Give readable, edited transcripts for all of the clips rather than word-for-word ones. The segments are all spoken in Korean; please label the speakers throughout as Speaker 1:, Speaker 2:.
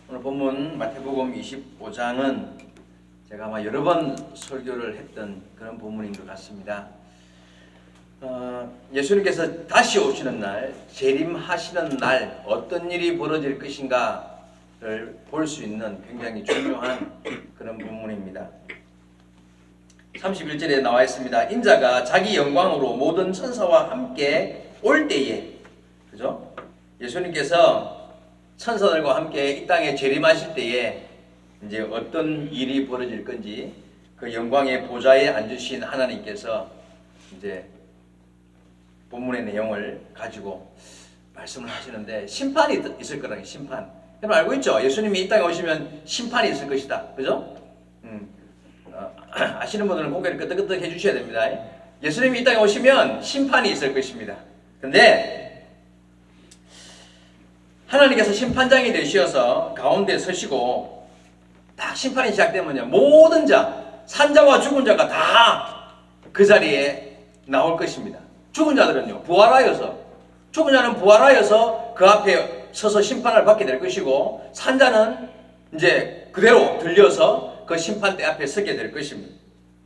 Speaker 1: 오늘 본문 마태복음 25장은 제가 아마 여러 번 설교를 했던 그런 본문인 것 같습니다. 예수님께서 다시 오시는 날, 재림하시는 날 어떤 일이 벌어질 것인가를 볼 수 있는 굉장히 중요한 그런 본문입니다. 31절에 나와 있습니다. 인자가 자기 영광으로 모든 천사와 함께 올 때에, 그죠? 예수님께서 천사들과 함께 이 땅에 재림하실 때에 이제 어떤 일이 벌어질 건지 그 영광의 보좌에 앉으신 하나님께서 이제 본문의 내용을 가지고 말씀을 하시는데 심판이 있을 거라는 게 심판. 여러분 알고 있죠? 예수님이 이 땅에 오시면 심판이 있을 것이다. 그죠? 아시는 분들은 고개를 끄덕끄덕 해주셔야 됩니다. 예수님이 이 땅에 오시면 심판이 있을 것입니다. 근데 하나님께서 심판장이 되셔서 가운데 서시고 딱 심판이 시작되면요, 모든 자, 산자와 죽은 자가 다 그 자리에 나올 것입니다. 죽은 자들은요, 부활하여서, 죽은 자는 부활하여서 그 앞에 서서 심판을 받게 될 것이고, 산자는 이제 그대로 들려서 그 심판대 앞에 서게 될 것입니다.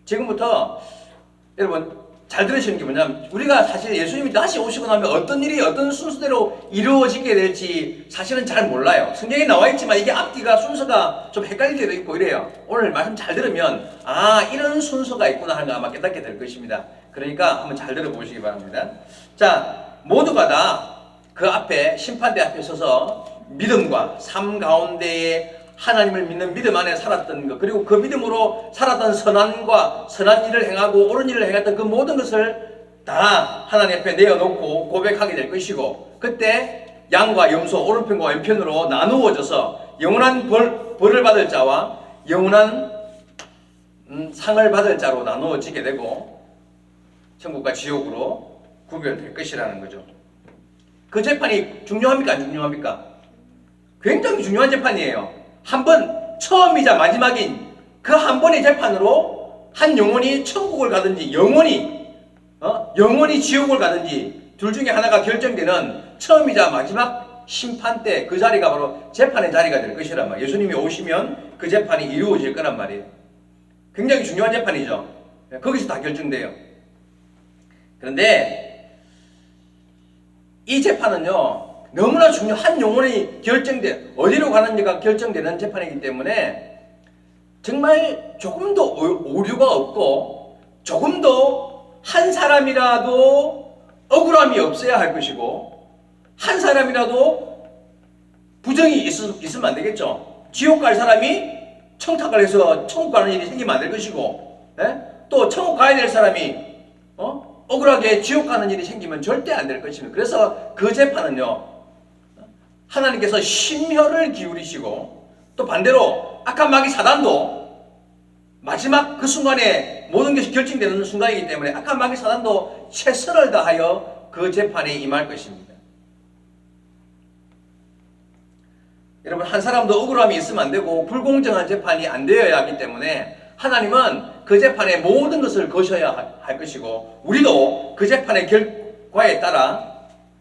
Speaker 1: 지금부터 여러분 잘 들으시는 게 뭐냐면, 우리가 사실 예수님이 다시 오시고 나면 어떤 일이 어떤 순서대로 이루어지게 될지 사실은 잘 몰라요. 성경에 나와 있지만 이게 앞뒤가 순서가 좀 헷갈릴 때도 있고 이래요. 오늘 말씀 잘 들으면 이런 순서가 있구나 하는 거 아마 깨닫게 될 것입니다. 그러니까 한번 잘 들어보시기 바랍니다. 자, 모두가 다 그 앞에 심판대 앞에 서서 믿음과 삶 가운데에 하나님을 믿는 믿음 안에 살았던 것, 그리고 그 믿음으로 살았던 선한 일을 행하고 옳은 일을 행했던 그 모든 것을 다 하나님 앞에 내어놓고 고백하게 될 것이고, 그때 양과 염소, 오른편과 왼편으로 나누어져서 영원한 벌을 받을 자와 영원한 상을 받을 자로 나누어지게 되고 천국과 지옥으로 구별될 것이라는 거죠. 그 재판이 중요합니까? 안 중요합니까? 굉장히 중요한 재판이에요. 한 번, 처음이자 마지막인 그 한 번의 재판으로 한 영혼이 천국을 가든지 영혼이 지옥을 가든지 둘 중에 하나가 결정되는 처음이자 마지막 심판 때 그 자리가 바로 재판의 자리가 될 것이란 말이에요. 예수님이 오시면 그 재판이 이루어질 거란 말이에요. 굉장히 중요한 재판이죠. 거기서 다 결정돼요. 그런데 이 재판은요, 너무나 중요한 영혼이 어디로 가는지가 결정되는 재판이기 때문에 정말 조금도 오류가 없고 조금도 한 사람이라도 억울함이 없어야 할 것이고 한 사람이라도 부정이 있으면 안 되겠죠. 지옥 갈 사람이 청탁을 해서 천국 가는 일이 생기면 안 될 것이고, 또 천국 가야 될 사람이 억울하게 지옥 가는 일이 생기면 절대 안 될 것입니다. 그래서 그 재판은요, 하나님께서 심혈을 기울이시고 또 반대로 악한 마귀 사단도 마지막 그 순간에 모든 것이 결정되는 순간이기 때문에 악한 마귀 사단도 최선을 다하여 그 재판에 임할 것입니다. 여러분, 한 사람도 억울함이 있으면 안 되고 불공정한 재판이 안 되어야 하기 때문에 하나님은 그 재판에 모든 것을 거셔야 할 것이고, 우리도 그 재판의 결과에 따라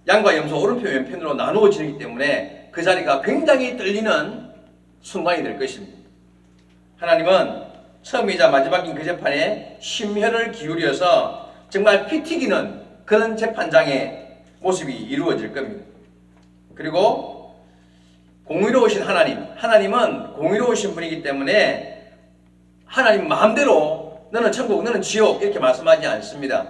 Speaker 1: 양과 염소 오른편 왼편으로 나누어지기 때문에 그 자리가 굉장히 떨리는 순간이 될 것입니다. 하나님은 처음이자 마지막인 그 재판에 심혈을 기울여서 정말 피 튀기는 그런 재판장의 모습이 이루어질 겁니다. 그리고 공의로우신 하나님은 공의로우신 분이기 때문에 하나님 마음대로 너는 천국, 너는 지옥 이렇게 말씀하지 않습니다.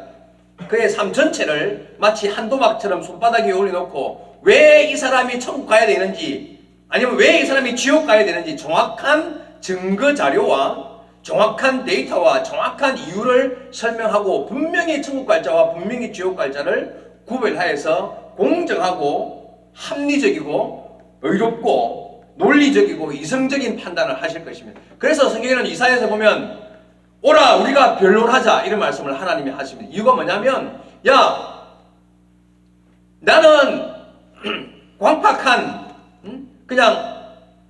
Speaker 1: 그의 삶 전체를 마치 한 도막처럼 손바닥 위에 올려놓고 왜 이 사람이 천국 가야 되는지, 아니면 왜 이 사람이 지옥 가야 되는지 정확한 증거 자료와 정확한 데이터와 정확한 이유를 설명하고 분명히 천국 갈 자와 분명히 지옥 갈 자를 구별하여서 공정하고 합리적이고 의롭고 논리적이고 이성적인 판단을 하실 것입니다. 그래서 성경에는 이사야에서 보면 오라 우리가 변론하자 이런 말씀을 하나님이 하십니다. 이유가 뭐냐면, 나는 광팍한 그냥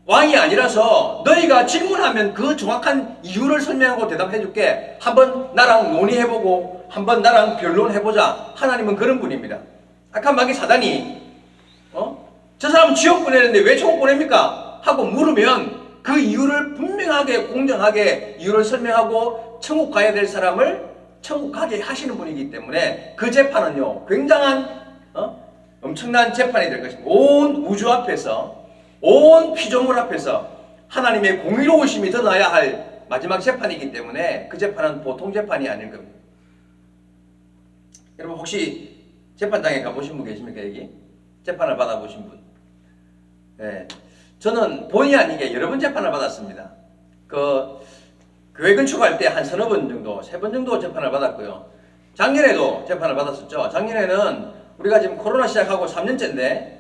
Speaker 1: 왕이 아니라서 너희가 질문하면 그 정확한 이유를 설명하고 대답해 줄게. 한번 나랑 논의해보고 한번 나랑 변론해보자. 하나님은 그런 분입니다. 악한 마귀 사단이 저 사람은 지옥 보내는데 왜 천국 보냅니까? 하고 물으면 그 이유를 분명하게 공정하게 이유를 설명하고 천국 가야 될 사람을 천국 가게 하시는 분이기 때문에 그 재판은요 굉장한 엄청난 재판이 될 것입니다. 온 우주 앞에서 온 피조물 앞에서 하나님의 공의로우심이 드러나야 할 마지막 재판이기 때문에 그 재판은 보통 재판이 아닐 겁니다. 여러분 혹시 재판장에 가보신 분 계십니까? 여기 재판을 받아보신 분? 네. 저는 본의 아니게 여러 번 재판을 받았습니다. 그 교회 건축할 때 한 서너 번 정도, 3번 정도 재판을 받았고요. 작년에도 재판을 받았었죠. 작년에는 우리가 지금 코로나 시작하고 3년째인데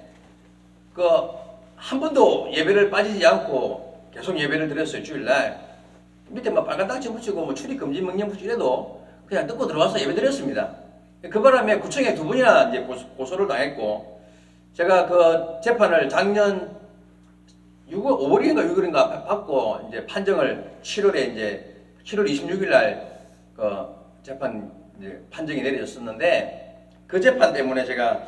Speaker 1: 한 번도 예배를 빠지지 않고 계속 예배를 드렸어요. 주일날 밑에 막 빨간 딱지 붙이고 뭐 출입 금지 명령 붙이고 이래도 그냥 뜯고 들어와서 예배 드렸습니다. 그 바람에 구청에 2번이나 이제 고소를 당했고, 제가 그 재판을 작년 5월인가 6월인가 받고 이제 판정을 7월에 이제 7월 26일 날 그 재판 이제 판정이 내려졌었는데, 그 재판 때문에 제가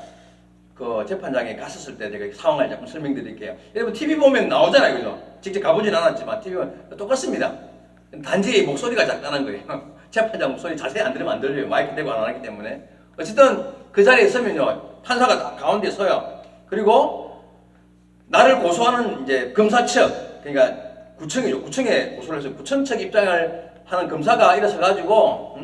Speaker 1: 그 재판장에 갔었을 때 제가 상황을 조금 설명드릴게요. 여러분 TV 보면 나오잖아요, 그죠? 직접 가보진 않았지만 TV 보면 똑같습니다. 단지 목소리가 작다는 거예요. 재판장 목소리 자세히 안 들으면 안 들려요. 마이크 대고 안 하기 때문에. 어쨌든 그 자리에 서면요 판사가 가운데 서요. 그리고 나를 고소하는 이제 검사 측, 그러니까 구청이죠. 구청에 고소를 해서 구청 측 입장을 하는 검사가 일어서 가지고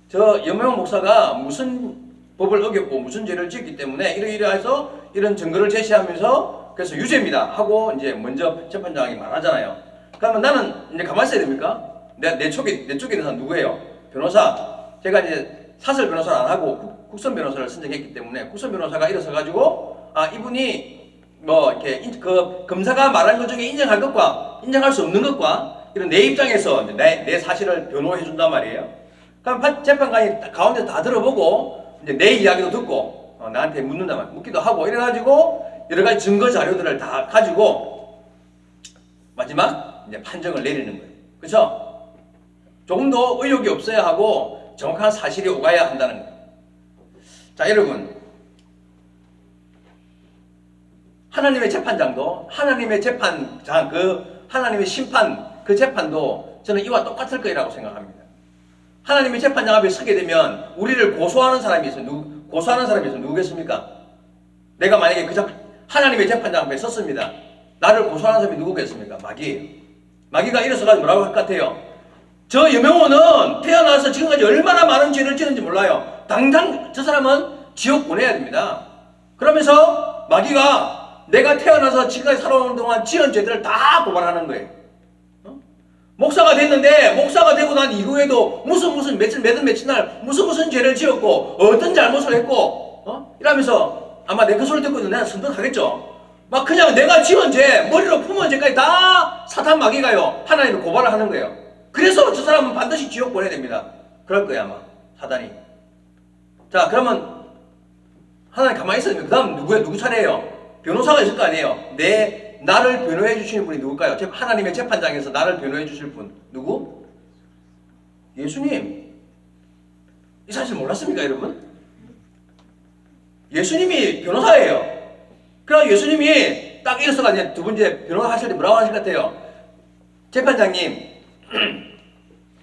Speaker 1: 저 염영 목사가 무슨 법을 어겼고 무슨 죄를 지었기 때문에 이러이러해서 이런 증거를 제시하면서 그래서 유죄입니다 하고 이제 먼저 재판장이 말하잖아요. 그러면 나는 이제 가만히 있어야 됩니까? 내 쪽에 있는 사람 누구예요? 변호사. 제가 이제 사설 변호사를 안 하고 국선 변호사를 선정했기 때문에 국선 변호사가 일어서 가지고 이분이 뭐 이렇게 그 검사가 말한 것 중에 인정할 것과 인정할 수 없는 것과 이런 내 입장에서 내 사실을 변호해 준단 말이에요. 그럼 재판관이 가운데 다 들어보고 이제 내 이야기도 듣고 나한테 묻는단 말이에요. 묻기도 하고 이래가지고 여러 가지 증거 자료들을 다 가지고 마지막 이제 판정을 내리는 거예요. 그렇죠? 조금 더 의욕이 없어야 하고 정확한 사실이 오가야 한다는 거예요. 자, 여러분, 하나님의 재판장도 하나님의 재판장 하나님의 심판 그 재판도 저는 이와 똑같을 거라고 생각합니다. 하나님의 재판장 앞에 서게 되면 우리를 고소하는 사람이 있어요. 누구겠습니까? 내가 만약에 하나님의 재판장 앞에 섰습니다. 나를 고소하는 사람이 누구겠습니까? 마귀예요. 마귀가 일어서가지고 뭐라고 할 것 같아요? 저 여명호는 태어나서 지금까지 얼마나 많은 죄를 지었는지 몰라요. 당장 저 사람은 지옥 보내야 됩니다. 그러면서 마귀가 내가 태어나서 지금까지 살아오는 동안 지은 죄들을 다 고발하는 거예요. 목사가 됐는데 목사가 되고 난 이후에도 무슨 며칠 날 무슨 죄를 지었고 어떤 잘못을 했고 이러면서 아마 내 그 소리 듣고 있는 내가 선덕하겠죠. 막 그냥 내가 지은 죄 머리로 품은 죄까지 다 사탄 마귀가요 하나님을 고발을 하는 거예요. 그래서 저 사람은 반드시 지옥 보내야 됩니다. 그럴 거야 아마 사단이. 자, 그러면 하나님 가만히 있어야 됩니다. 그 다음 누구 차례예요? 변호사가 있을 거 아니에요. 나를 변호해 주시는 분이 누굴까요? 하나님의 재판장에서 나를 변호해 주실 분 누구? 예수님. 이 사실 몰랐습니까 여러분? 예수님이 변호사예요. 그럼 예수님이 딱 일어서가 이제 두 번째 변호사 하실 때 뭐라고 하실 것 같아요? 재판장님,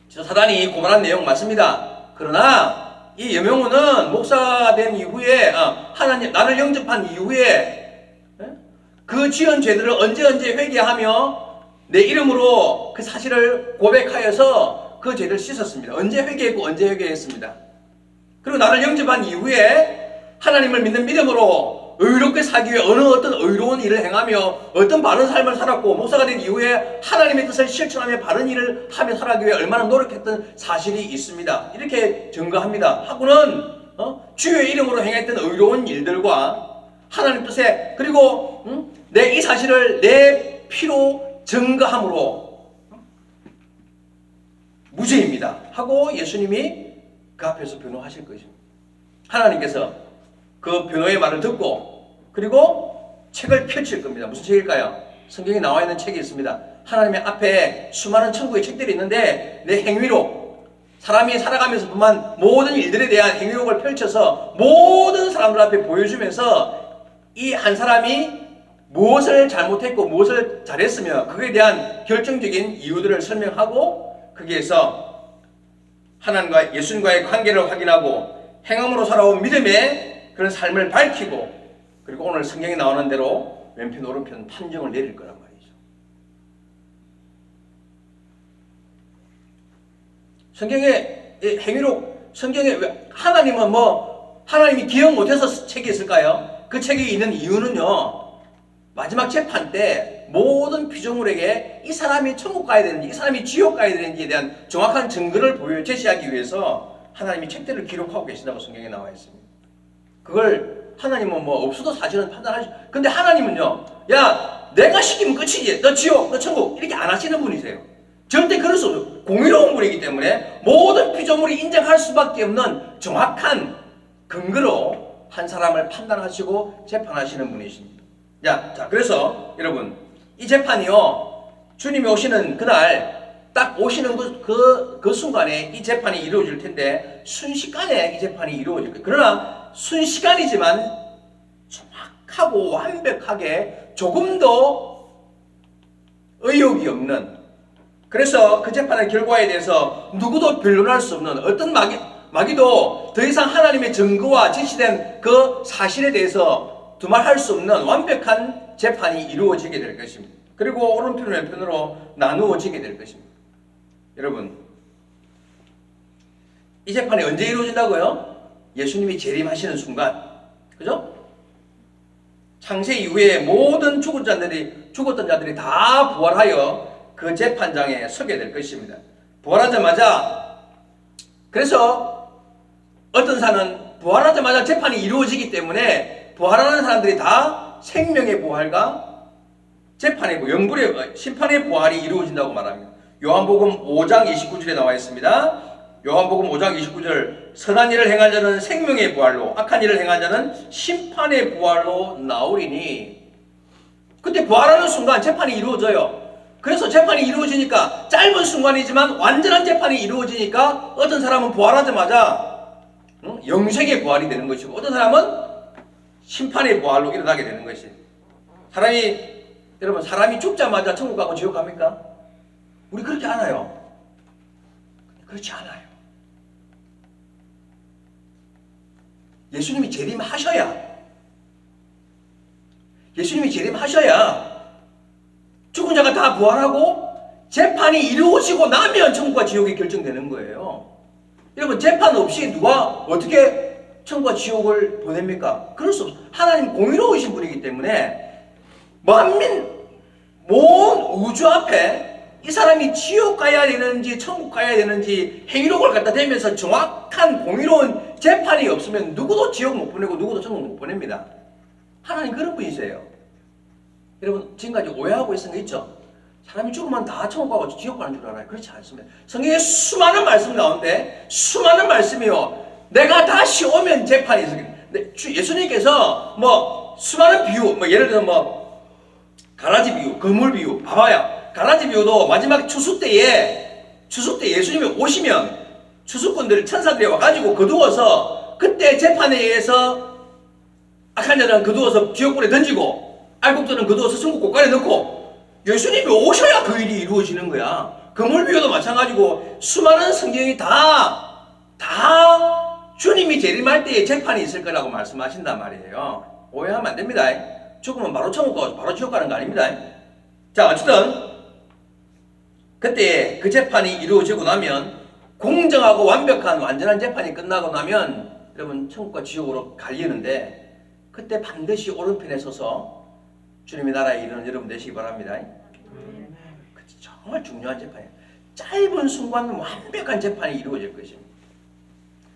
Speaker 1: 저 사단이 고발한 내용 맞습니다. 그러나 이 여명호는 목사가 된 이후에 하나님 나를 영접한 이후에 그 지은 죄들을 언제 회개하며 내 이름으로 그 사실을 고백하여서 그 죄를 씻었습니다. 언제 회개했고 언제 회개했습니다. 그리고 나를 영접한 이후에 하나님을 믿는 믿음으로 의롭게 살기 위해 어떤 의로운 일을 행하며 어떤 바른 삶을 살았고 목사가 된 이후에 하나님의 뜻을 실천하며 바른 일을 하며 살아가기 위해 얼마나 노력했던 사실이 있습니다. 이렇게 증거합니다. 하고는 주의 이름으로 행했던 의로운 일들과 하나님 뜻에 그리고 내 이 사실을 내 피로 증거함으로 무죄입니다 하고 예수님이 그 앞에서 변호하실 것입니다. 하나님께서 그 변호의 말을 듣고 그리고 책을 펼칠 겁니다. 무슨 책일까요? 성경에 나와 있는 책이 있습니다. 하나님의 앞에 수많은 천국의 책들이 있는데 내 행위로 사람이 살아가면서 뿐만 모든 일들에 대한 행위록을 펼쳐서 모든 사람들 앞에 보여주면서 이 한 사람이 무엇을 잘못했고 무엇을 잘했으며 그에 대한 결정적인 이유들을 설명하고 거기에서 하나님과 예수님과의 관계를 확인하고 행함으로 살아온 믿음의 그런 삶을 밝히고 그리고 오늘 성경에 나오는 대로 왼편 오른편 판정을 내릴 거란 말이죠. 성경의 행위록 성경에 하나님은 하나님이 기억 못해서 책이 있을까요? 그 책이 있는 이유는요. 마지막 재판 때 모든 피조물에게 이 사람이 천국 가야 되는지 이 사람이 지옥 가야 되는지에 대한 정확한 증거를 제시하기 위해서 하나님이 책들을 기록하고 계신다고 성경에 나와 있습니다. 그걸 하나님은 없어도 사실은 판단하시. 근데 하나님은요, 야 내가 시키면 끝이지. 너 지옥, 너 천국 이렇게 안 하시는 분이세요. 절대 그럴 수 없어요. 공의로운 분이기 때문에 모든 피조물이 인정할 수밖에 없는 정확한 근거로 한 사람을 판단하시고 재판하시는 분이십니다. 자, 그래서 여러분 이 재판이요 주님이 오시는 그날 딱 오시는 그 순간에 이 재판이 이루어질 텐데 순식간에 이 재판이 이루어질 거예요. 그러나 순식간이지만 정확하고 완벽하게 조금도 의혹이 없는, 그래서 그 재판의 결과에 대해서 누구도 변론할 수 없는, 어떤 마귀도 더 이상 하나님의 증거와 제시된 그 사실에 대해서 두말할 수 없는 완벽한 재판이 이루어지게 될 것입니다. 그리고 오른편 왼편으로 나누어지게 될 것입니다. 여러분, 이 재판이 언제 이루어진다고요? 예수님이 재림하시는 순간, 그죠? 창세 이후에 모든 죽었던 자들이 다 부활하여 그 재판장에 서게 될 것입니다. 부활하자마자, 그래서 어떤 사는 부활하자마자 재판이 이루어지기 때문에 부활하는 사람들이 다 생명의 부활과 재판의 영불의 심판의 부활이 이루어진다고 말합니다. 요한복음 5장 29절에 나와 있습니다. 요한복음 5장 29절, 선한 일을 행한 자는 생명의 부활로, 악한 일을 행한 자는 심판의 부활로 나오리니, 그때 부활하는 순간 재판이 이루어져요. 그래서 재판이 이루어지니까 짧은 순간이지만 완전한 재판이 이루어지니까 어떤 사람은 부활하자마자 영생의 부활이 되는 것이고 어떤 사람은 심판의 부활로 일어나게 되는 것이. 여러분 사람이 죽자마자 천국 가고 지옥 갑니까? 우리 그렇게 않아요. 그렇지 않아요. 예수님이 재림하셔야 죽은 자가 다 부활하고 재판이 이루어지고 나면 천국과 지옥이 결정되는 거예요. 여러분 재판 없이 누가 어떻게 천국과 지옥을 보냅니까? 그럴 수 없어요. 하나님 공의로우신 분이기 때문에 온 우주 앞에 이 사람이 지옥 가야 되는지 천국 가야 되는지 행위록을 갖다 대면서 정확한 공의로운 재판이 없으면 누구도 지옥 못 보내고 누구도 천국 못 보냅니다. 하나님 그런 분이세요. 여러분 지금까지 오해하고 있는 거 있죠? 사람이 죽으면 다 천국 가고 지옥 가는 줄 알아요. 그렇지 않습니다. 성경에 수많은 말씀 가운데 수많은 말씀이요, 내가 다시 오면 재판이 있습니다. 예수님께서 수많은 비유, 예를 들어 가라지 비유, 거물 비유, 봐봐요. 가라지 비유도 마지막 추수 때 예수님이 오시면 추수꾼들 천사들이 와가지고 거두어서 그때 재판에 의해서 악한 자들은 거두어서 지옥불에 던지고 알곡들은 거두어서 천국 곳간에 넣고 예수님이 오셔야 그 일이 이루어지는 거야. 거물 비유도 마찬가지고 수많은 성경이 다 주님이 재림할 때에 재판이 있을 거라고 말씀하신단 말이에요. 오해하면 안 됩니다. 죽으면 바로 천국 가고 바로 지옥 가는 거 아닙니다. 자, 어쨌든 그때 그 재판이 이루어지고 나면 공정하고 완전한 재판이 끝나고 나면 여러분 천국과 지옥으로 갈리는데 그때 반드시 오른편에 서서 주님의 나라에 이르는 여러분 되시기 바랍니다. 정말 중요한 재판이에요. 짧은 순간 완벽한 재판이 이루어질 것입니다.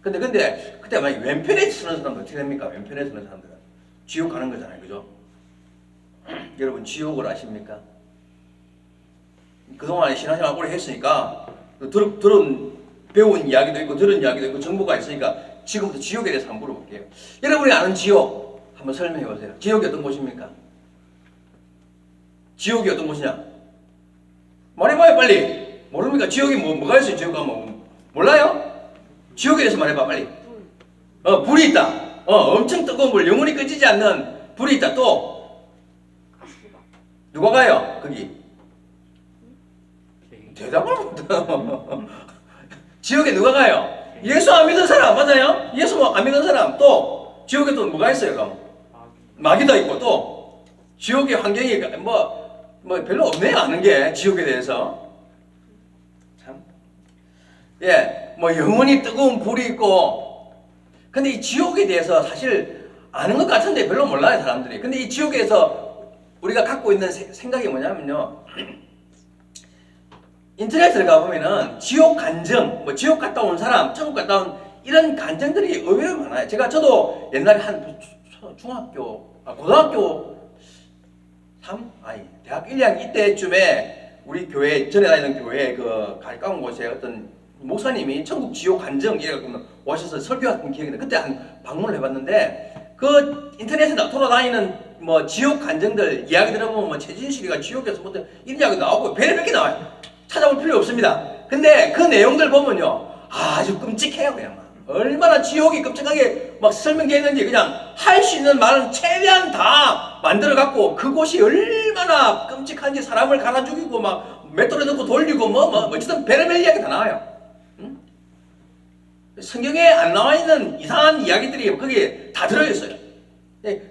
Speaker 1: 근데 그때 만약 왼편에 서는 사람들 어떻게 됩니까? 왼편에 서는 사람들은 지옥 가는 거잖아요, 그죠? 여러분 지옥을 아십니까? 그동안에 신앙생활 오래 했으니까 배운 이야기도 있고 들은 이야기도 있고 정보가 있으니까 지금부터 지옥에 대해서 한번 물어볼게요. 여러분이 아는 지옥 한번 설명해 보세요. 지옥이 어떤 곳입니까? 지옥이 어떤 곳이냐? 말해봐요 빨리. 모릅니까? 지옥이 뭐가 있어요? 지옥 가면 몰라요? 지옥에 대해서 말해봐 빨리. 불이 있다. 엄청 뜨거운 불, 영원히 꺼지지 않는 불이 있다. 또 누가 가요? 거기. 대답을 못해요. 지옥에 누가 가요? 예수 안 믿은 사람 맞아요? 예수 안 믿은 사람 또 지옥에 또 뭐가 있어요? 그럼 마귀도 있고 또 지옥의 환경이 뭐 별로 없네요. 아는 게 지옥에 대해서 참 뭐 영원히 뜨거운 불이 있고 근데 이 지옥에 대해서 사실 아는 것 같은데 별로 몰라요 사람들이. 근데 이 지옥에서 우리가 갖고 있는 생각이 뭐냐면요. 인터넷에 들어가 보면은 지옥 간증, 뭐 지옥 갔다 온 사람, 천국 갔다 온 이런 간증들이 의외로 많아요. 저도 옛날에 한 고등학교 대학 1, 2학년 이때쯤에 우리 교회, 전에 다니던 교회 그 가까운 곳에 어떤 목사님이 천국 지옥 간증 이래갖고 오셔서 설교했던 기억이 나요. 그때 한 방문을 해봤는데 그 인터넷에 돌아다니는 뭐 지옥 간증들 이야기 들어보면 뭐 최진실이가 지옥에서 뭐 이런 이야기 나오고 별의별 게 나와요. 찾아볼 필요 없습니다. 근데 그 내용들 보면요 아주 끔찍해요. 그냥 얼마나 지옥이 끔찍하게 막 설명되어 있는지 그냥 할 수 있는 말은 최대한 다 만들어 갖고 그곳이 얼마나 끔찍한지 사람을 갈아 죽이고 막 맷돌에 넣고 돌리고 뭐 어쨌든 별의별 이야기 다 나와요. 응? 성경에 안 나와 있는 이상한 이야기들이 거기에 다 들어있어요.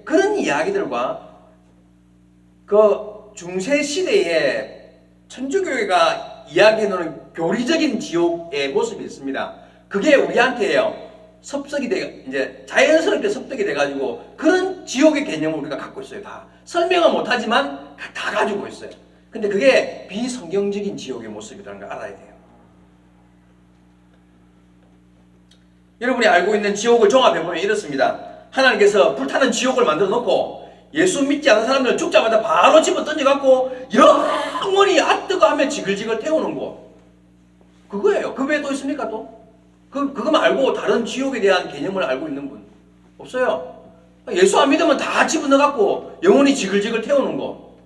Speaker 1: 그런 이야기들과 그 중세 시대에 천주교회가 이야기해놓은 교리적인 지옥의 모습이 있습니다. 그게 우리한테요 섭득이 이제 자연스럽게 섭득이 돼가지고 그런 지옥의 개념을 우리가 갖고 있어요. 다 설명은 못하지만 다 가지고 있어요. 근데 그게 비성경적인 지옥의 모습이라는 걸 알아야 돼요. 여러분이 알고 있는 지옥을 종합해보면 이렇습니다. 하나님께서 불타는 지옥을 만들어 놓고 예수 믿지 않는 사람들을 죽자마자 바로 집어 던져갖고 영원히 뜨거하며 지글지글 태우는 곳. 그거예요. 그 외에 또 있습니까 또? 그거 말고 다른 지옥에 대한 개념을 알고 있는 분 없어요. 예수 안 믿으면 다 집어넣어갖고 영원히 지글지글 태우는 곳.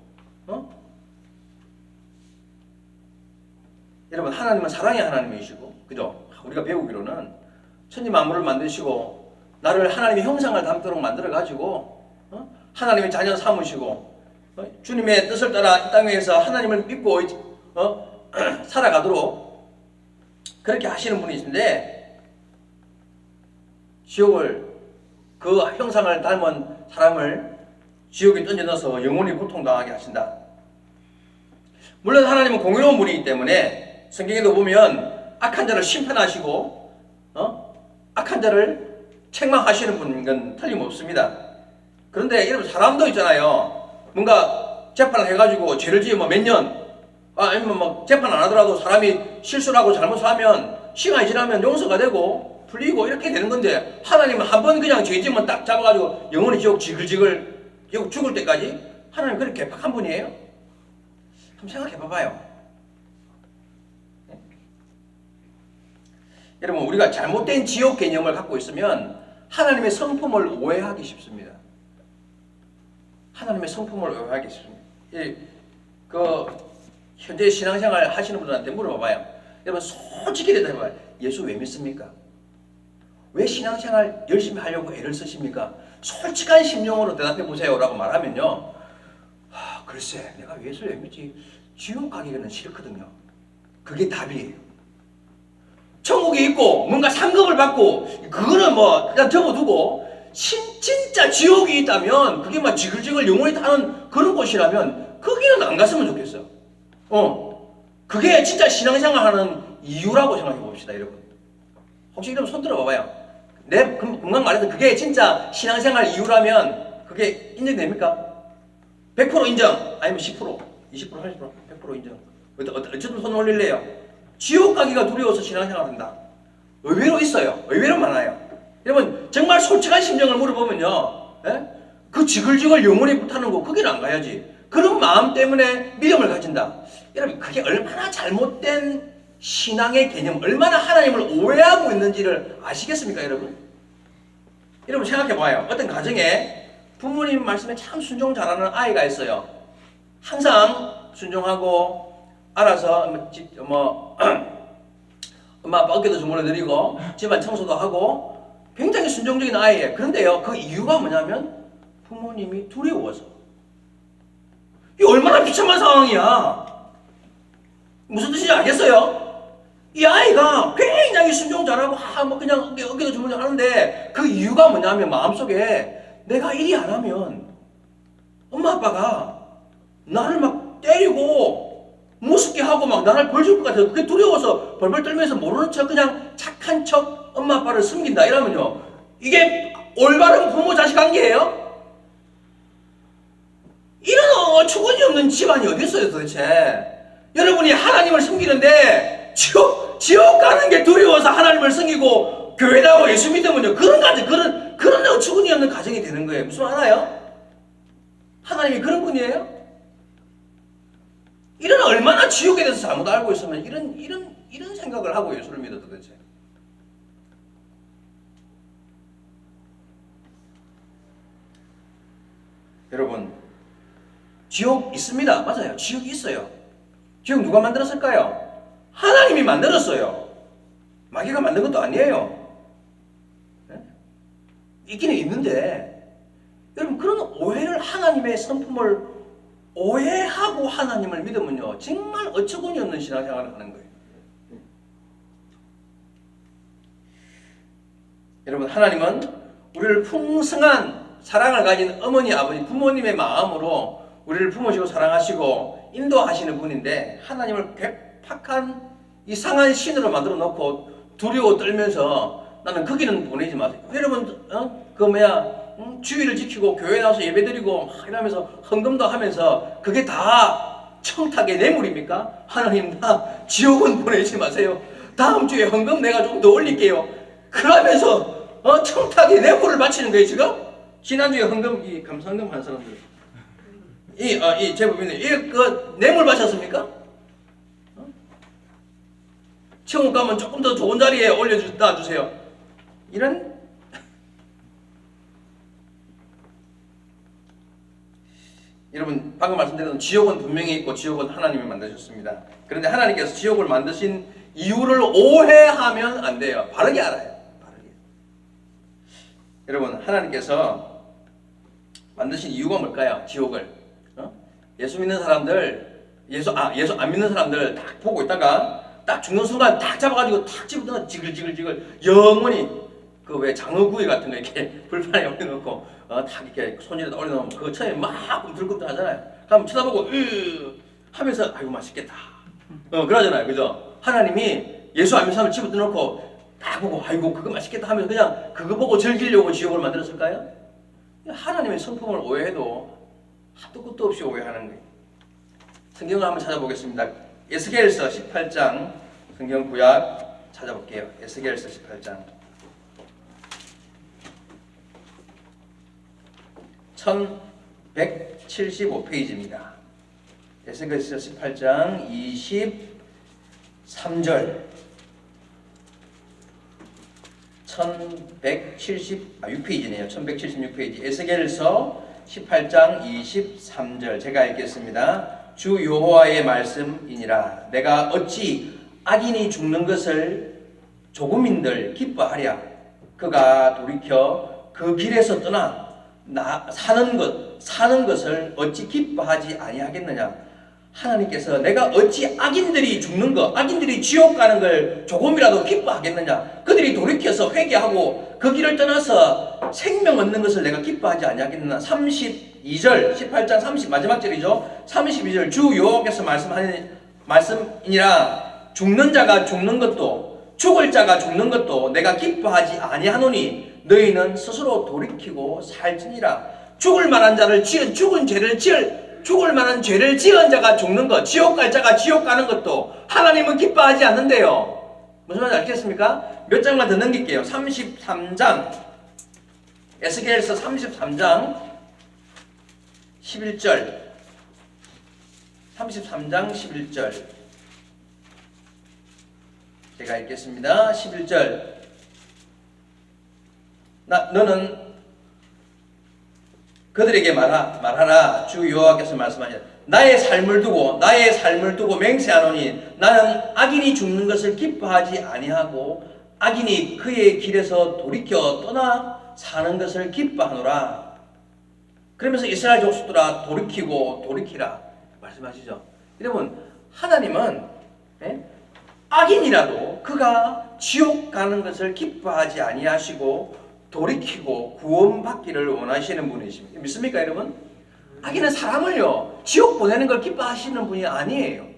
Speaker 1: 여러분 하나님은 사랑의 하나님이시고 그죠? 우리가 배우기로는 천지 만물을 만드시고 나를 하나님의 형상을 담도록 만들어가지고 하나님의 자녀 삼으시고 주님의 뜻을 따라 이 땅에서 하나님을 믿고 살아가도록 그렇게 하시는 분이신데 지옥을 그 형상을 닮은 사람을 지옥에 던져넣어서 영원히 고통당하게 하신다. 물론 하나님은 공의로운 분이기 때문에 성경에도 보면 악한 자를 심판하시고 악한 자를 책망하시는 분인 건 틀림없습니다. 그런데 여러분 사람도 있잖아요. 뭔가 재판을 해가지고 죄를 지으면 몇 년 아니면 막 재판 안 하더라도 사람이 실수를 하고 잘못을 하면 시간이 지나면 용서가 되고 풀리고 이렇게 되는 건데 하나님은 한 번 그냥 죄 지으면 딱 잡아가지고 영원히 지옥 지글지글 죽을 때까지 하나님 그렇게 개팍한 분이에요? 한번 생각해 봐봐요. 네? 여러분 우리가 잘못된 지옥 개념을 갖고 있으면 하나님의 성품을 오해하기 쉽습니다. 하나님의 성품을 오해하기 쉽습니다. 현재 신앙생활 하시는 분들한테 물어봐봐요. 여러분 솔직히 대답해봐요. 예수 왜 믿습니까? 왜 신앙생활 열심히 하려고 애를 쓰십니까? 솔직한 심령으로 대답해보세요 라고 말하면요 글쎄 내가 예수 왜 믿지? 지옥 가기는 싫거든요. 그게 답이에요. 천국에 있고 뭔가 상급을 받고 그거는 뭐 그냥 접어두고 진짜 지옥이 있다면 그게 막 지글지글 영원히 타는 그런 곳이라면 거기는 안 갔으면 좋겠어. 그게 진짜 신앙생활 하는 이유라고 생각해 봅시다, 여러분. 혹시 이러면 손 들어봐봐요. 내 금방 말했던 그게 진짜 신앙생활 이유라면 그게 인정됩니까? 100% 인정, 아니면 10%, 20%, 80%, 100% 인정. 어쨌든 손 올릴래요. 지옥 가기가 두려워서 신앙생활 한다. 의외로 있어요. 의외로 많아요. 여러분 정말 솔직한 심정을 물어보면요, 그 지글지글 영원히 타는 거 거기는 안 가야지. 그런 마음 때문에 믿음을 가진다. 여러분 그게 얼마나 잘못된 신앙의 개념, 얼마나 하나님을 오해하고 있는지를 아시겠습니까, 여러분? 여러분 생각해봐요. 어떤 가정에 부모님 말씀에 참 순종 잘하는 아이가 있어요. 항상 순종하고 알아서 엄마 아빠 어깨도 주물러 드리고 집안 청소도 하고 굉장히 순종적인 아이예요. 그런데요, 그 이유가 뭐냐면 부모님이 두려워서. 이 얼마나 비참한 상황이야. 무슨 뜻인지 알겠어요? 이 아이가 굉장히 순종 잘하고 뭐 그냥 어깨도 주물러 하는데 그 이유가 뭐냐면 마음속에 내가 이리 안 하면 엄마 아빠가 나를 막 때리고 무섭게 하고 막 나를 벌 줄 것 같아서 그게 두려워서 벌벌 떨면서 모르는 척 그냥 착한 척 엄마 아빠를 숨긴다 이러면요, 이게 올바른 부모 자식 관계예요? 이런 어처구니 없는 집안이 어디 있어요 도대체? 여러분이 하나님을 섬기는데 지옥 가는 게 두려워서 하나님을 섬기고 교회 나오고 예수 믿으면요, 그런 어처구니 없는 가정이 되는 거예요. 무슨 말 알아요? 하나님이 그런 분이에요? 이런 얼마나 지옥에 대해서 잘못 알고 있으면 이런 생각을 하고 예수를 믿어 도대체. 여러분, 지옥 있습니다. 맞아요. 지옥이 있어요. 지옥 누가 만들었을까요? 하나님이 만들었어요. 마귀가 만든 것도 아니에요. 네? 있기는 있는데, 여러분, 그런 오해를, 하나님의 성품을 오해하고 하나님을 믿으면요, 정말 어처구니 없는 신앙생활을 하는 거예요. 여러분, 하나님은 우리를 풍성한 사랑을 가진 어머니, 아버지, 부모님의 마음으로 우리를 품으시고 사랑하시고 인도하시는 분인데, 하나님을 괴팍한 이상한 신으로 만들어 놓고 두려워 떨면서 나는 거기는 보내지 마세요. 여러분, 주의를 지키고 교회 나와서 예배드리고 막 이러면서 헌금도 하면서 그게 다 청탁의 뇌물입니까? 하나님, 나 지옥은 보내지 마세요. 다음 주에 헌금 내가 좀 더 올릴게요. 그러면서 청탁의 뇌물을 바치는 거예요 지금? 지난주에 헌금, 이 감사헌금 한 사람들, 이 제법인들, 그 뇌물 바쳤습니까? 천국 가면 조금 더 좋은 자리에 올려주다 주세요. 이런 여러분, 방금 말씀드린 지옥은 분명히 있고 지옥은 하나님이 만드셨습니다. 그런데 하나님께서 지옥을 만드신 이유를 오해하면 안 돼요. 바르게 알아요. 바르게. 여러분, 하나님께서 만드신 이유가 뭘까요? 지옥을. 예수 믿는 사람들, 예수 안 믿는 사람들 딱 보고 있다가 딱 죽는 순간 딱 잡아가지고 탁 집어넣어 지글지글 영원히 그 왜 장어구이 같은 거 이렇게 불판에 올려놓고 탁 이렇게 손질에다 올려놓으면 그 처음에 막 꿈틀꿈틀 하잖아요. 그럼 쳐다보고 하면서 아이고 맛있겠다 그러잖아요. 그죠? 하나님이 예수 안 믿는 사람을 집어넣고 딱 보고 아이고 그거 맛있겠다 하면서 그냥 그거 보고 즐기려고 지옥을 만들었을까요? 하나님의 성품을 오해해도 한도 끝도 없이 오해하는 거예요. 성경을 한번 찾아보겠습니다. 에스겔서 18장 성경 구약 찾아볼게요. 에스겔서 18장 1175페이지입니다. 에스겔서 18장 23절 1176페이지네요. 1176페이지 에스겔서 18장 23절 제가 읽겠습니다. 주 여호와의 말씀이니라. 내가 어찌 악인이 죽는 것을 조금인들 기뻐하랴. 그가 돌이켜 그 길에서 떠나 사는 것을 어찌 기뻐하지 아니하겠느냐. 하나님께서 내가 어찌 악인들이 죽는 것, 악인들이 지옥 가는 걸 조금이라도 기뻐하겠느냐. 그들이 돌이켜서 회개하고 그 길을 떠나서 생명 얻는 것을 내가 기뻐하지 아니하겠느냐. 32절 18장 30 마지막 절이죠. 32절 주 여호와께서 말씀이니라. 죽는 자가 죽는 것도 죽을 자가 죽는 것도 내가 기뻐하지 아니하노니 너희는 스스로 돌이키고 살지니라. 죽을 만한 죄를 지은 자가 죽는 것, 지옥 갈 자가 지옥 가는 것도 하나님은 기뻐하지 않는데요. 무슨 말인지 알겠습니까? 몇 장만 더 넘길게요. 33장 에스겔서 33장 11절 33장 11절 제가 읽겠습니다. 11절 너는 그들에게 말하라. 주 여호와께서 말씀하시니 나의 삶을 두고 맹세하노니 나는 악인이 죽는 것을 기뻐하지 아니하고 악인이 그의 길에서 돌이켜 떠나 사는 것을 기뻐하노라. 그러면서 이스라엘 족속들아 돌이키라. 말씀하시죠. 여러분, 하나님은 악인이라도 그가 지옥 가는 것을 기뻐하지 아니하시고 돌이키고 구원받기를 원하시는 분이십니다. 믿습니까, 여러분? 악인은 사람을요 지옥 보내는 걸 기뻐하시는 분이 아니에요.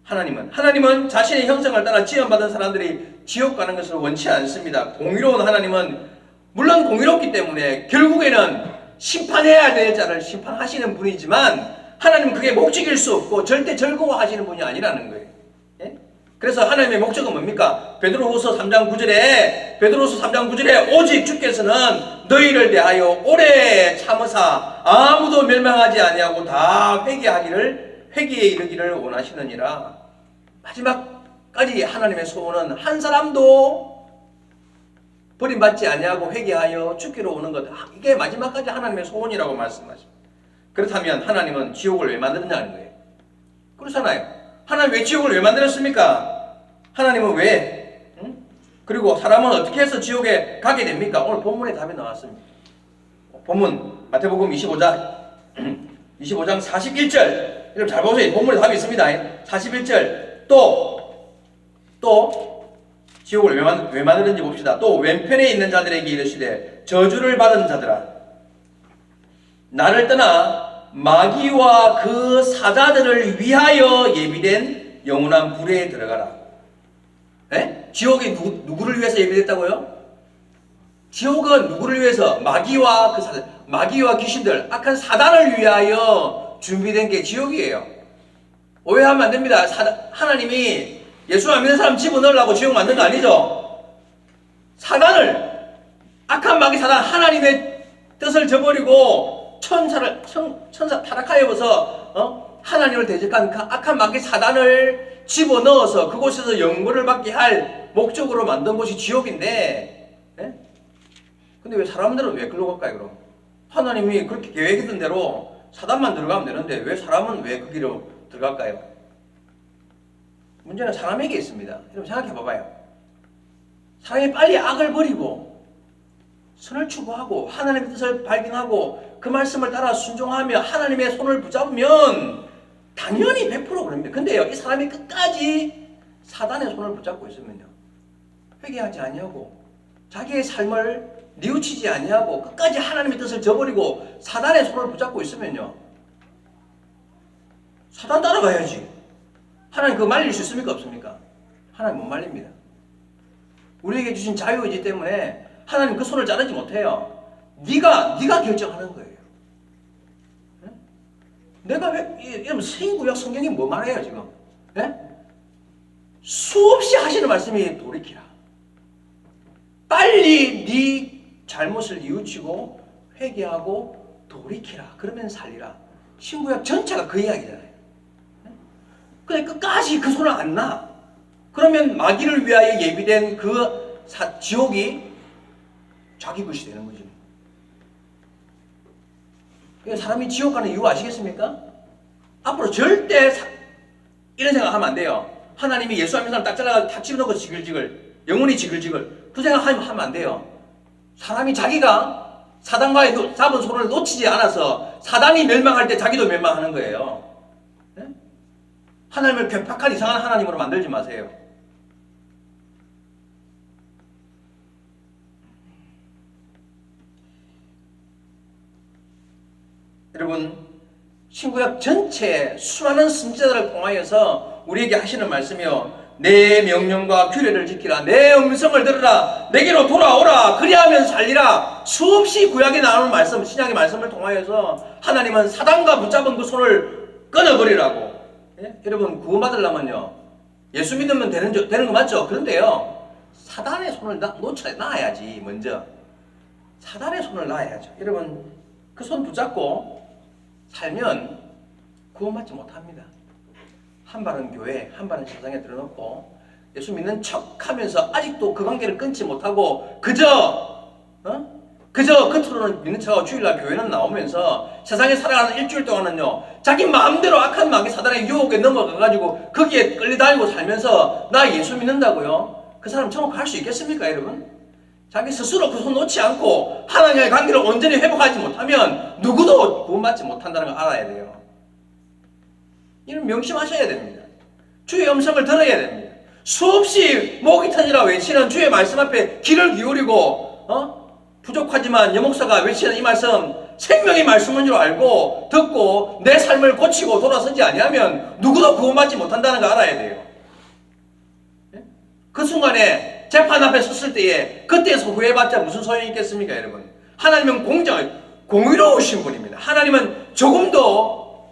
Speaker 1: 하나님은 자신의 형상을 따라 지원받은 사람들이 지옥 가는 것을 원치 않습니다. 공의로운 하나님은 물론 공의롭기 때문에 결국에는 심판해야 될 자를 심판하시는 분이지만 하나님은 그게 목적일 수 없고 절대 즐거워하시는 분이 아니라는 거예요. 그래서 하나님의 목적은 뭡니까? 베드로후서 3장 9절에 오직 주께서는 너희를 대하여 오래 참으사 아무도 멸망하지 아니하고 다 회개에 이르기를 원하시느니라. 마지막까지 하나님의 소원은 한 사람도 버림받지 아니하고 회개하여 주께로 오는 것. 이게 마지막까지 하나님의 소원이라고 말씀하십니다. 그렇다면 하나님은 지옥을 왜 만들었냐는 거예요. 그렇잖아요. 하나님 왜 지옥을 왜 만들었습니까? 하나님은 왜? 그리고 사람은 어떻게 해서 지옥에 가게 됩니까? 오늘 본문에 답이 나왔습니다. 본문 마태복음 25장 41절. 여러분 잘 보세요. 본문에 답이 있습니다. 41절. 또 지옥을 왜 만드는지 봅시다. 또 왼편에 있는 자들에게 이르시되 저주를 받은 자들아 나를 떠나 마귀와 그 사자들을 위하여 예비된 영원한 불에 들어가라. 지옥이 누구를 위해서 예비됐다고요? 지옥은 누구를 위해서? 마귀와 그 사자, 마귀와 귀신들, 악한 사단을 위하여 준비된 게 지옥이에요. 오해하면 안 됩니다. 하나님이 예수 안 믿는 사람 집어넣으려고 지옥 만든 거 아니죠? 사단을, 악한 마귀 사단, 하나님의 뜻을 저버리고 천사 타락하여 벗어 하나님을 대적한 그 악한 마귀 사단을 집어넣어서 그곳에서 영광을 받게 할 목적으로 만든 곳이 지옥인데, 근데 왜 사람들은 왜 글로 갈까요? 그럼 하나님이 그렇게 계획했던 대로 사단만 들어가면 되는데 왜 사람은 왜 그 길로 들어갈까요? 문제는 사람에게 있습니다. 여러분 생각해 봐봐요. 사람이 빨리 악을 버리고 선을 추구하고 하나님의 뜻을 발견하고 그 말씀을 따라 순종하며 하나님의 손을 붙잡으면 당연히 100% 그럽니다. 근데요, 이 사람이 끝까지 사단의 손을 붙잡고 있으면요, 회개하지 아니하고 자기의 삶을 뉘우치지 아니하고 끝까지 하나님의 뜻을 저버리고 사단의 손을 붙잡고 있으면요, 사단 따라가야지. 하나님 그거 말릴 수 있습니까? 없습니까? 하나님 못 말립니다. 우리에게 주신 자유의지 때문에 하나님 그 손을 자르지 못해요. 네가 결정하는 거예요. 내가 왜, 여러분, 신구약 성경이 뭐 말해요, 지금? 수없이 하시는 말씀이 돌이키라. 빨리 네 잘못을 뉘우치고 회개하고 돌이키라. 그러면 살리라. 신구약 전체가 그 이야기잖아요. 근데 끝까지 그 손을 안 놔. 그러면 마귀를 위하여 예비된 그 지옥이 자기 것이 되는 거죠. 사람이 지옥 가는 이유 아시겠습니까? 앞으로 절대 이런 생각하면 안 돼요. 하나님이 예수 안 믿는 사람 딱 잘라가지고 다 집어넣고 지글지글, 영혼이 지글지글, 그 생각하면 안 돼요. 사람이 자기가 사단과의 잡은 손을 놓치지 않아서 사단이 멸망할 때 자기도 멸망하는 거예요. 하나님을 괴팍한 이상한 하나님으로 만들지 마세요. 여러분, 신구약 전체 수많은 선지자들을 통하여서 우리에게 하시는 말씀이요, 내 명령과 규례를 지키라, 내 음성을 들으라, 내게로 돌아오라, 그리하면 살리라. 수없이 구약에 나오는 말씀, 신약의 말씀을 통하여서 하나님은 사단과 붙잡은 그 손을 끊어버리라고. 여러분, 구원받으려면요, 예수 믿으면 되는 거 맞죠? 그런데요, 사단의 손을 놔야지. 먼저 사단의 손을 놔야죠. 여러분, 그 손 붙잡고 살면 구원받지 못합니다. 한 발은 교회, 한 발은 세상에 들어놓고 예수 믿는 척하면서 아직도 그 관계를 끊지 못하고 그저 겉으로는 믿는 척하고 주일날 교회는 나오면서 세상에 살아가는 일주일 동안은요, 자기 마음대로 악한 마귀 사단의 유혹에 넘어가가지고 거기에 끌려다니고 살면서 나 예수 믿는다고요? 그 사람 천국 갈 수 있겠습니까, 여러분? 자기 스스로 그 손 놓지 않고 하나님과의 관계를 온전히 회복하지 못하면 누구도 구원받지 못한다는 걸 알아야 돼요. 이런 명심하셔야 됩니다. 주의 음성을 들어야 됩니다. 수없이 목이 터지라 외치는 주의 말씀 앞에 귀를 기울이고 부족하지만 여목사가 외치는 이 말씀 생명의 말씀인 줄 알고 듣고 내 삶을 고치고 돌아서지 아니하면 누구도 구원받지 못한다는 거 알아야 돼요. 그 순간에 재판 앞에 섰을 때에 그때에서 후회받자 무슨 소용이 있겠습니까, 여러분? 하나님은 공의로우신 분입니다. 하나님은 조금도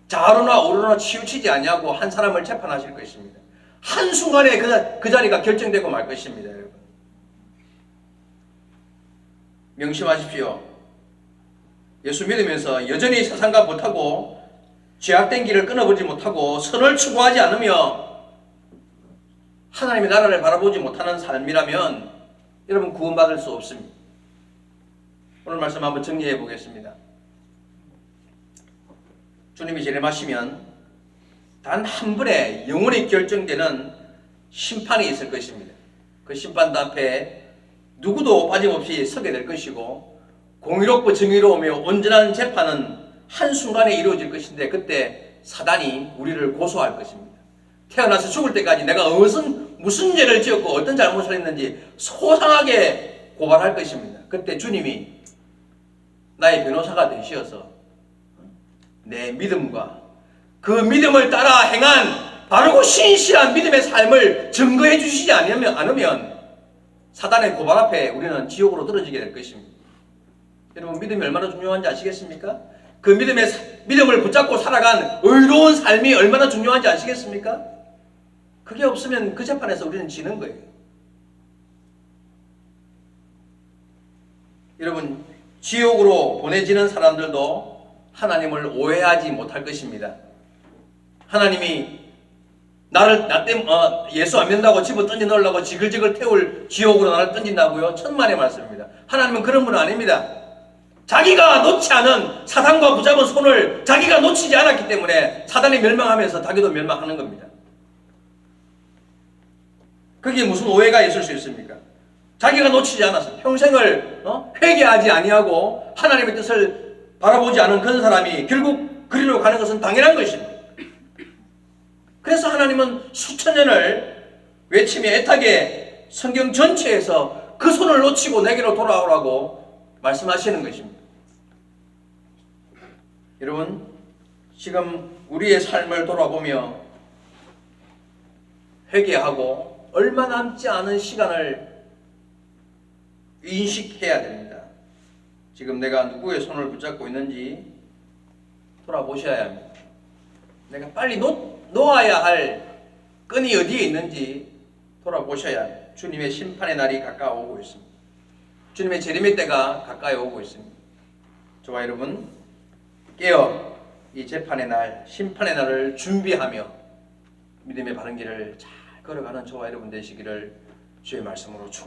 Speaker 1: 좌로나 우로나 치우치지 아니하고 한 사람을 재판하실 것입니다. 한순간에 그 자리가 결정되고 말 것입니다, 여러분. 명심하십시오. 예수 믿으면서 여전히 세상과 못하고 죄악된 길을 끊어보지 못하고 선을 추구하지 않으며 하나님의 나라를 바라보지 못하는 삶이라면 여러분 구원받을 수 없습니다. 오늘 말씀 한번 정리해 보겠습니다. 주님이 재림하시면 단 한 번에 영원히 결정되는 심판이 있을 것입니다. 그 심판 앞에 누구도 빠짐없이 서게 될 것이고 공의롭고 정의로우며 온전한 재판은 한순간에 이루어질 것인데 그때 사단이 우리를 고소할 것입니다. 태어나서 죽을 때까지 내가 무슨 죄를 지었고 어떤 잘못을 했는지 소상하게 고발할 것입니다. 그때 주님이 나의 변호사가 되시어서 내 믿음과 그 믿음을 따라 행한 바르고 신실한 믿음의 삶을 증거해 주시지 않으면 사단의 고발 앞에 우리는 지옥으로 떨어지게 될 것입니다. 여러분 믿음이 얼마나 중요한지 아시겠습니까? 그 믿음을 붙잡고 살아간 의로운 삶이 얼마나 중요한지 아시겠습니까? 그게 없으면 그 재판에서 우리는 지는 거예요. 여러분 지옥으로 보내지는 사람들도 하나님을 오해하지 못할 것입니다. 하나님이 나 때문에 예수 안 믿는다고 집어 던져 넣으려고 지글지글 태울 지옥으로 나를 던진다고요? 천만의 말씀입니다. 하나님은 그런 분은 아닙니다. 자기가 놓지 않은 사단과 붙잡은 손을 자기가 놓치지 않았기 때문에 사단이 멸망하면서 자기도 멸망하는 겁니다. 그게 무슨 오해가 있을 수 있습니까? 자기가 놓치지 않았어. 평생을 회개하지 아니하고 하나님의 뜻을 바라보지 않은 그런 사람이 결국 그리로 가는 것은 당연한 것입니다. 그래서 하나님은 수천 년을 외치며 애타게 성경 전체에서 그 손을 놓치고 내게로 돌아오라고 말씀하시는 것입니다. 여러분 지금 우리의 삶을 돌아보며 회개하고 얼마 남지 않은 시간을 인식해야 됩니다. 지금 내가 누구의 손을 붙잡고 있는지 돌아보셔야 합니다. 내가 빨리 놓아야 할 끈이 어디에 있는지 돌아보셔야 합니다. 주님의 심판의 날이 가까워오고 있습니다. 주님의 재림의 때가 가까이 오고 있습니다. 저와 여러분 깨어 이 재판의 날, 심판의 날을 준비하며 믿음의 바른 길을 잘 걸어가는 저와 여러분 되시기를 주의 말씀으로 축원합니다.